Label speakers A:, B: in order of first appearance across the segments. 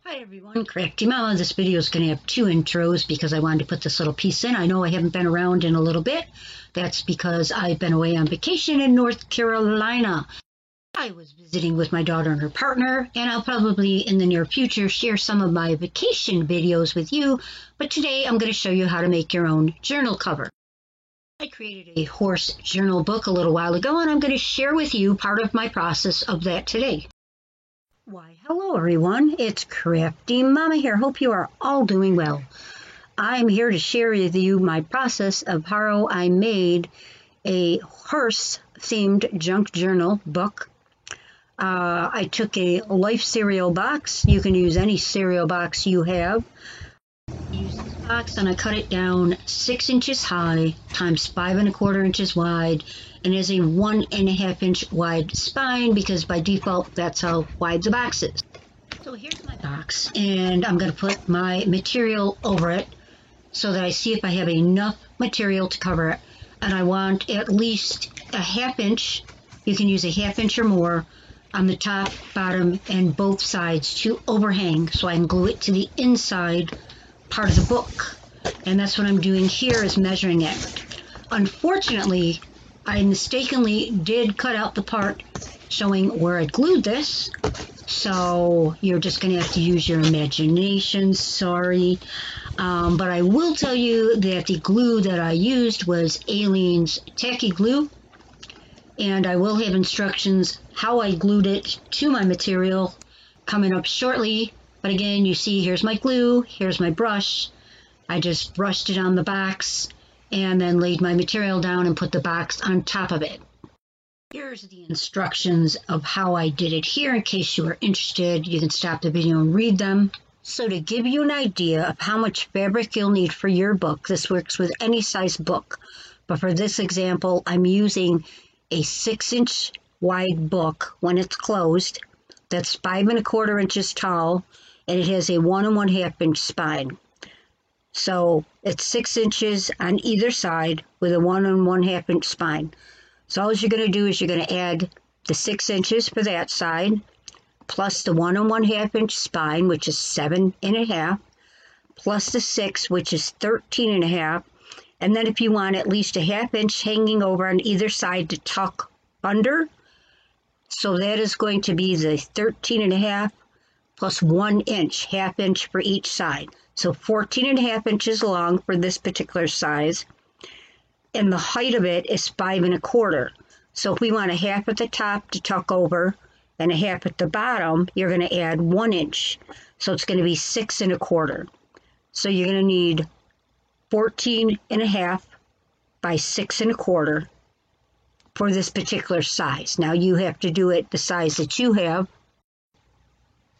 A: Hi everyone, Crafty Mama. This video is going to have two intros because I wanted to put this little piece in. I know I haven't been around in a little bit. That's because I've been away on vacation in North Carolina. I was visiting with my daughter and her partner, and I'll probably in the near future share some of my vacation videos with you, but today I'm going to show you how to make your own journal cover. I created a horse journal book a little while ago, and I'm going to share with you part of my process of that today. Why, hello everyone, it's Crafty Mama here. Hope you are all doing well. I'm here to share with you my process of how I made a horse-themed junk journal book. I took a Life cereal box. You can use any cereal box you have. I used this box and I cut it down 6 inches high times 5 1/4 inches wide, and is a 1 1/2 inch wide spine because by default that's how wide the box is. So here's my box, and I'm going to put my material over it so that I see if I have enough material to cover it. And I want at least a 1/2 inch, you can use a 1/2 inch or more, on the top, bottom, and both sides to overhang so I can glue it to the inside part of the book. And that's what I'm doing here, is measuring it. Unfortunately, I mistakenly did cut out the part showing where I glued this, so you're just going to have to use your imagination, sorry. But I will tell you that the glue that I used was Aleene's Tacky Glue, and I will have instructions how I glued it to my material coming up shortly. But again, you see, here's my glue, here's my brush. I just brushed it on the box and then laid my material down and put the box on top of it. Here's the instructions of how I did it here in case you are interested. You can stop the video and read them. So to give you an idea of how much fabric you'll need for your book, this works with any size book. But for this example, I'm using a 6 inch wide book when it's closed. That's 5 1/4 inches tall, and it has a 1 1/2 inch spine. So it's 6 inches on either side with a 1 1/2 inch spine. So all you're going to do is you're going to add the 6 inches for that side, plus the 1 1/2 inch spine, which is 7 1/2, plus the 6, which is 13 1/2. And then if you want at least a 1/2 inch hanging over on either side to tuck under, so that is going to be the 13 1/2 plus 1 inch, 1/2 inch for each side. So 14 1/2 inches long for this particular size. And the height of it is 5 1/4. So if we want a 1/2 at the top to tuck over and a 1/2 at the bottom, you're going to add 1 inch. So it's going to be 6 1/4. So you're going to need 14 1/2 by 6 1/4 for this particular size. Now you have to do it the size that you have.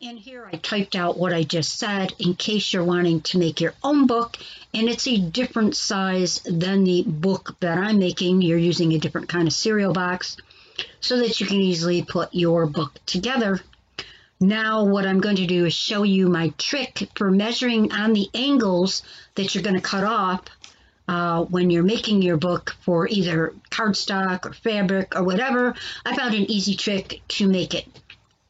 A: And here I typed out what I just said in case you're wanting to make your own book, and it's a different size than the book that I'm making. You're using a different kind of cereal box so that you can easily put your book together. Now what I'm going to do is show you my trick for measuring on the angles that you're going to cut off when you're making your book for either cardstock or fabric or whatever. I found an easy trick to make it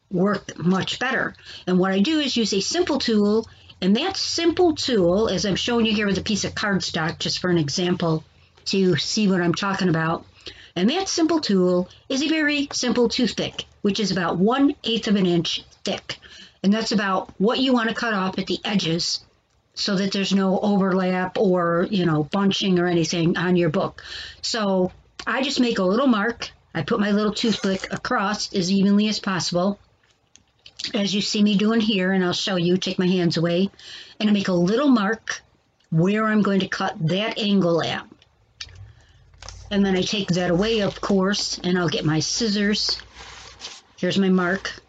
A: work much better. And what I do is use a simple tool, and that simple tool, as I'm showing you here with a piece of cardstock, just for an example to see what I'm talking about. And that simple tool is a very simple toothpick, which is about 1/8 of an inch thick. And that's about what you want to cut off at the edges so that there's no overlap or, bunching or anything on your book. So I just make a little mark. I put my little toothpick across as evenly as possible, as you see me doing here, and I'll show you, take my hands away, and I make a little mark where I'm going to cut that angle at. And then I take that away, of course, and I'll get my scissors. Here's my mark,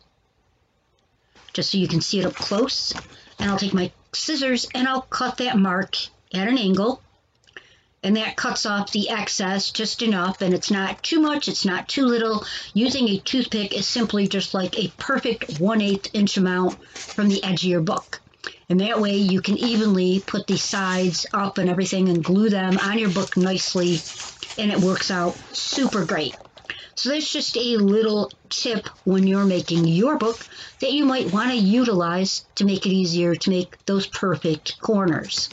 A: just so you can see it up close. And I'll take my scissors and I'll cut that mark at an angle. And that cuts off the excess just enough, and it's not too much, it's not too little. Using a toothpick is simply just like a perfect 1/8 inch amount from the edge of your book. And that way you can evenly put the sides up and everything and glue them on your book nicely, and it works out super great. So that's just a little tip when you're making your book that you might want to utilize to make it easier to make those perfect corners.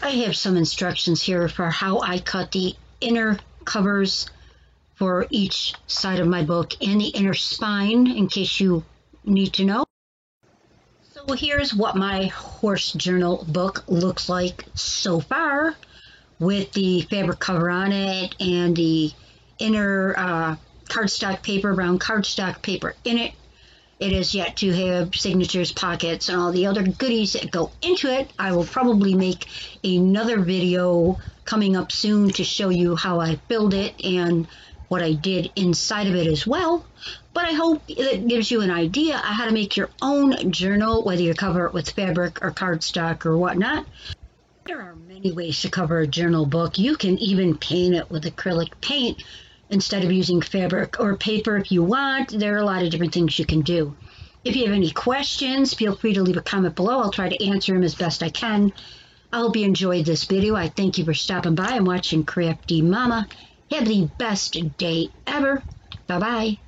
A: I have some instructions here for how I cut the inner covers for each side of my book and the inner spine in case you need to know. So here's what my horse journal book looks like so far with the fabric cover on it and the inner cardstock paper, brown cardstock paper in it. It is yet to have signatures, pockets, and all the other goodies that go into it. I will probably make another video coming up soon to show you how I build it and what I did inside of it as well. But I hope it gives you an idea of how to make your own journal, whether you cover it with fabric or cardstock or whatnot. There are many ways to cover a journal book. You can even paint it with acrylic paint instead of using fabric or paper if you want. There are a lot of different things you can do. If you have any questions, feel free to leave a comment below. I'll try to answer them as best I can. I hope you enjoyed this video. I thank you for stopping by and watching Crafty Mama. Have the best day ever. Bye-bye.